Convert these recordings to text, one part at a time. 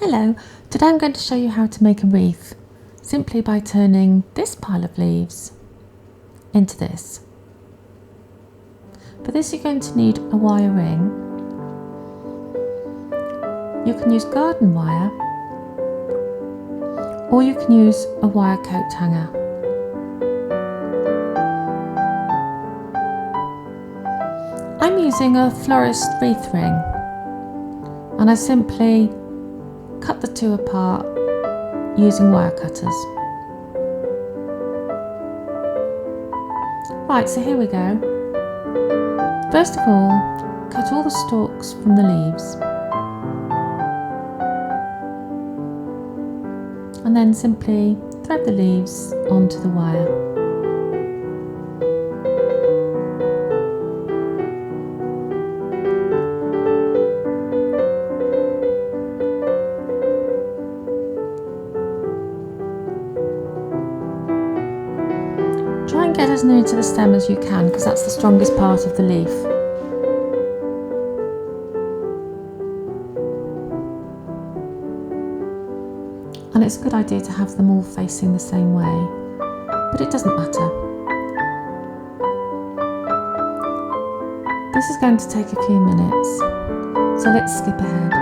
Hello, today I'm going to show you how to make a wreath simply by turning this pile of leaves into this. For this you're going to need a wire ring. You can use garden wire or you can use a wire coat hanger. I'm using a florist wreath ring and I simply cut the two apart using wire cutters. Right, so here we go. First of all, cut all the stalks from the leaves and then simply thread the leaves onto the wire. Try and get as near to the stem as you can because that's the strongest part of the leaf. And it's a good idea to have them all facing the same way, but it doesn't matter. This is going to take a few minutes, so let's skip ahead.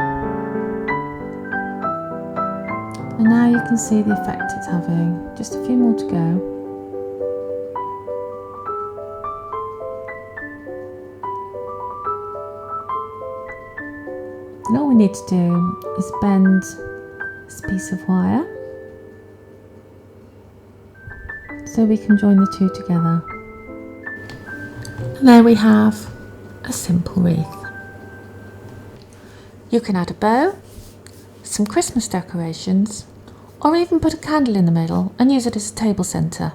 And now you can see the effect it's having. Just a few more to go. And all we need to do is bend this piece of wire so we can join the two together. And there we have a simple wreath. You can add a bow, some Christmas decorations, or even put a candle in the middle and use it as a table centre.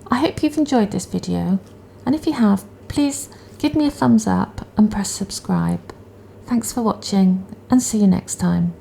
I hope you've enjoyed this video, and if you have, please give me a thumbs up and press subscribe. Thanks for watching and see you next time.